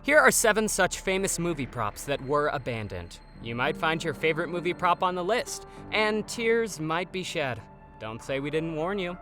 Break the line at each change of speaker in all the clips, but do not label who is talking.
Here are 7 such famous movie props that were abandoned. You might find your favorite movie prop on the list, and tears might be shed. Don't say we didn't warn you.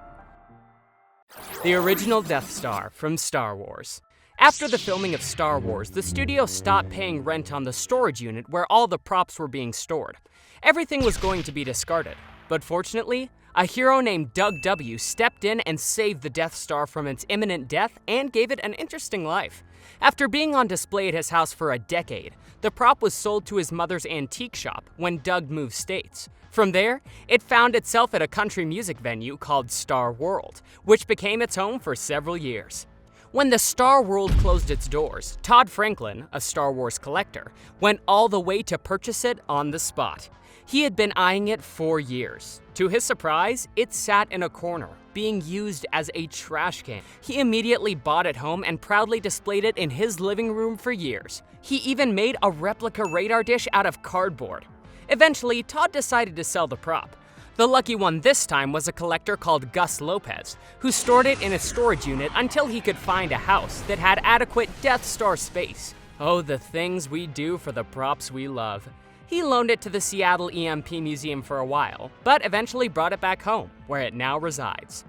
The original Death Star from Star Wars. After the filming of Star Wars, the studio stopped paying rent on the storage unit where all the props were being stored. Everything was going to be discarded, but fortunately, a hero named Doug W. stepped in and saved the Death Star from its imminent death and gave it an interesting life. After being on display at his house for a decade, the prop was sold to his mother's antique shop when Doug moved states. From there, it found itself at a country music venue called Star World, which became its home for several years. When the Star World closed its doors, Todd Franklin, a Star Wars collector, went all the way to purchase it on the spot. He had been eyeing it for years. To his surprise, it sat in a corner, being used as a trash can. He immediately bought it home and proudly displayed it in his living room for years. He even made a replica radar dish out of cardboard. Eventually, Todd decided to sell the prop. The lucky one this time was a collector called Gus Lopez, who stored it in a storage unit until he could find a house that had adequate Death Star space. Oh, the things we do for the props we love. He loaned it to the Seattle EMP Museum for a while, but eventually brought it back home, where it now resides.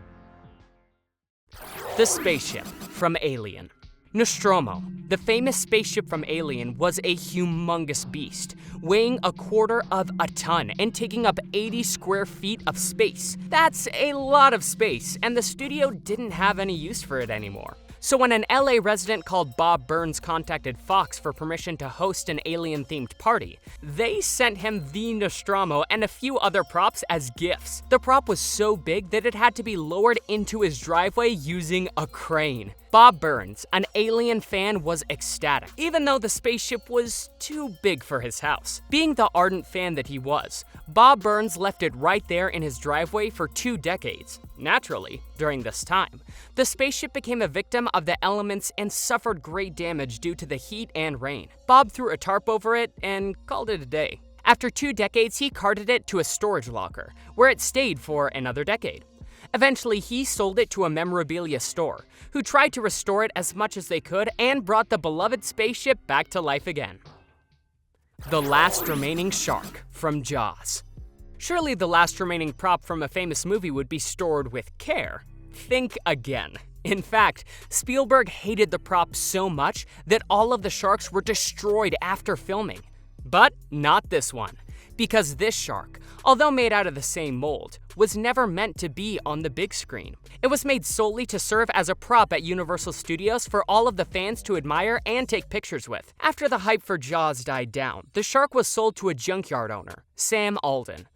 The Spaceship from Alien. Nostromo, the famous spaceship from Alien, was a humongous beast, weighing 1/4 of a ton and taking up 80 square feet of space. That's a lot of space, and the studio didn't have any use for it anymore. So when an LA resident called Bob Burns contacted Fox for permission to host an alien-themed party, they sent him the Nostromo and a few other props as gifts. The prop was so big that it had to be lowered into his driveway using a crane. Bob Burns, an Alien fan, was ecstatic, even though the spaceship was too big for his house. Being the ardent fan that he was, Bob Burns left it right there in his driveway for 2 decades. Naturally, during this time, the spaceship became a victim of the elements and suffered great damage due to the heat and rain. Bob threw a tarp over it and called it a day. After 2 decades, he carted it to a storage locker, where it stayed for another decade. Eventually, he sold it to a memorabilia store, who tried to restore it as much as they could and brought the beloved spaceship back to life again. The last remaining shark from Jaws. Surely the last remaining prop from a famous movie would be stored with care. Think again. In fact, Spielberg hated the prop so much that all of the sharks were destroyed after filming. But not this one, because this shark, although made out of the same mold, was never meant to be on the big screen. It was made solely to serve as a prop at Universal Studios for all of the fans to admire and take pictures with. After the hype for Jaws died down, the shark was sold to a junkyard owner, Sam Alden.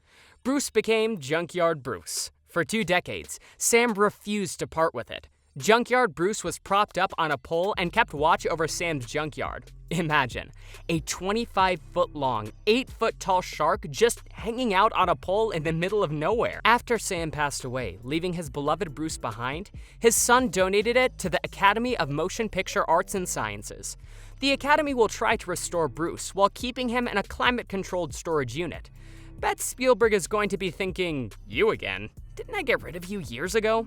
Bruce became Junkyard Bruce. For 2 decades, Sam refused to part with it. Junkyard Bruce was propped up on a pole and kept watch over Sam's junkyard. Imagine, a 25-foot-long, 8-foot-tall shark just hanging out on a pole in the middle of nowhere. After Sam passed away, leaving his beloved Bruce behind, his son donated it to the Academy of Motion Picture Arts and Sciences. The Academy will try to restore Bruce while keeping him in a climate-controlled storage unit. Bet Spielberg is going to be thinking, "You again? Didn't I get rid of you years ago?"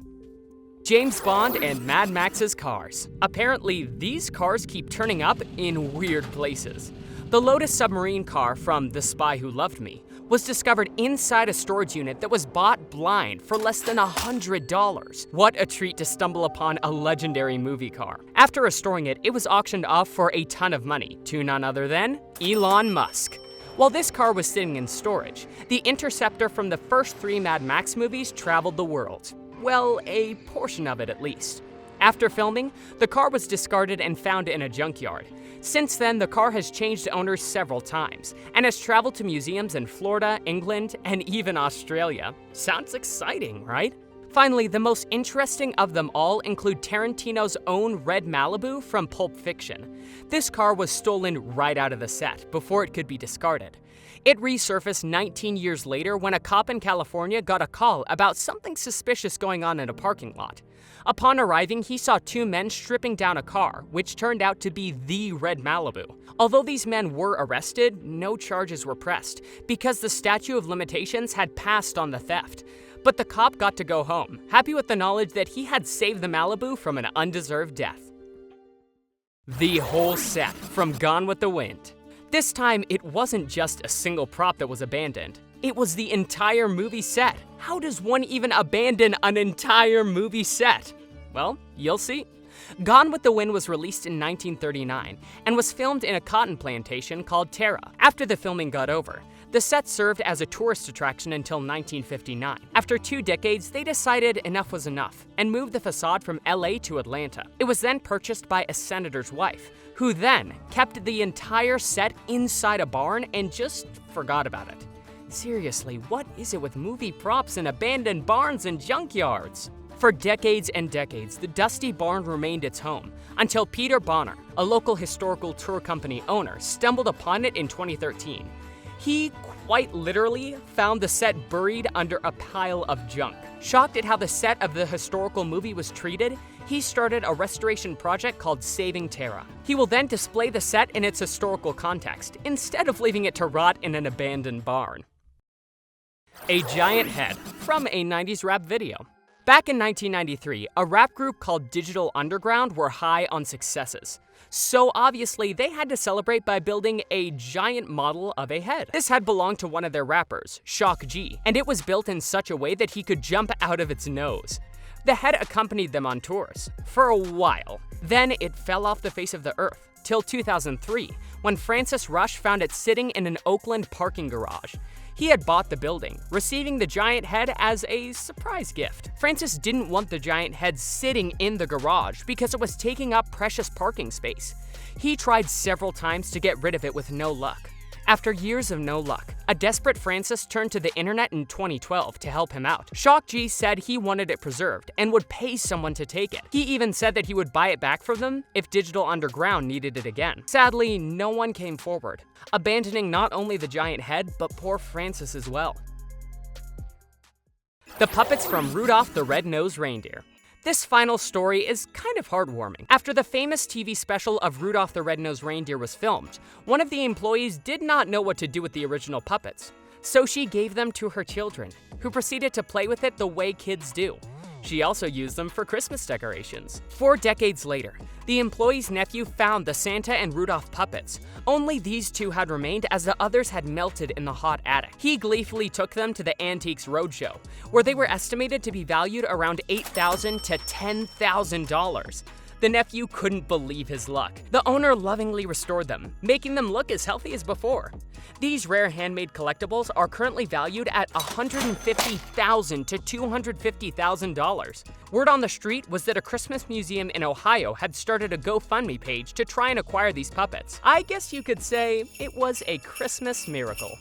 James Bond and Mad Max's cars. Apparently, these cars keep turning up in weird places. The Lotus submarine car from The Spy Who Loved Me was discovered inside a storage unit that was bought blind for less than $100. What a treat to stumble upon a legendary movie car. After restoring it, it was auctioned off for a ton of money to none other than Elon Musk. While this car was sitting in storage, the Interceptor from the first 3 Mad Max movies traveled the world. Well, a portion of it at least. After filming, the car was discarded and found in a junkyard. Since then, the car has changed owners several times and has traveled to museums in Florida, England, and even Australia. Sounds exciting, right? Finally, the most interesting of them all include Tarantino's own red Malibu from Pulp Fiction. This car was stolen right out of the set before it could be discarded. It resurfaced 19 years later when a cop in California got a call about something suspicious going on in a parking lot. Upon arriving, he saw 2 men stripping down a car, which turned out to be the red Malibu. Although these men were arrested, no charges were pressed because the statute of limitations had passed on the theft. But the cop got to go home, happy with the knowledge that he had saved the Malibu from an undeserved death. The whole set from Gone with the Wind. This time, it wasn't just a single prop that was abandoned. It was the entire movie set. How does one even abandon an entire movie set? Well, you'll see. Gone with the Wind was released in 1939 and was filmed in a cotton plantation called Tara. After the filming got over, the set served as a tourist attraction until 1959. After 2 decades, they decided enough was enough and moved the facade from LA to Atlanta. It was then purchased by a senator's wife, who then kept the entire set inside a barn and just forgot about it. Seriously, what is it with movie props and abandoned barns and junkyards? For decades and decades, the dusty barn remained its home, until Peter Bonner, a local historical tour company owner, stumbled upon it in 2013. He quite literally found the set buried under a pile of junk. Shocked at how the set of the historical movie was treated, he started a restoration project called Saving Tara. He will then display the set in its historical context, instead of leaving it to rot in an abandoned barn. A giant head from a 90s rap video. Back in 1993, a rap group called Digital Underground were high on successes. So obviously, they had to celebrate by building a giant model of a head. This head belonged to one of their rappers, Shock G, and it was built in such a way that he could jump out of its nose. The head accompanied them on tours for a while. Then it fell off the face of the earth, till 2003, when Francis Rush found it sitting in an Oakland parking garage. He had bought the building, receiving the giant head as a surprise gift. Francis didn't want the giant head sitting in the garage because it was taking up precious parking space. He tried several times to get rid of it with no luck. After years of no luck, a desperate Francis turned to the internet in 2012 to help him out. Shock G said he wanted it preserved and would pay someone to take it. He even said that he would buy it back from them if Digital Underground needed it again. Sadly, no one came forward, abandoning not only the giant head, but poor Francis as well. The puppets from Rudolph the Red-Nosed Reindeer. This final story is kind of heartwarming. After the famous TV special of Rudolph the Red-Nosed Reindeer was filmed, one of the employees did not know what to do with the original puppets. So she gave them to her children, who proceeded to play with it the way kids do. She also used them for Christmas decorations. 4 decades later, the employee's nephew found the Santa and Rudolph puppets. Only these 2 had remained, as the others had melted in the hot attic. He gleefully took them to the Antiques Roadshow, where they were estimated to be valued around $8,000 to $10,000. The nephew couldn't believe his luck. The owner lovingly restored them, making them look as healthy as before. These rare handmade collectibles are currently valued at $150,000 to $250,000. Word on the street was that a Christmas museum in Ohio had started a GoFundMe page to try and acquire these puppets. I guess you could say it was a Christmas miracle.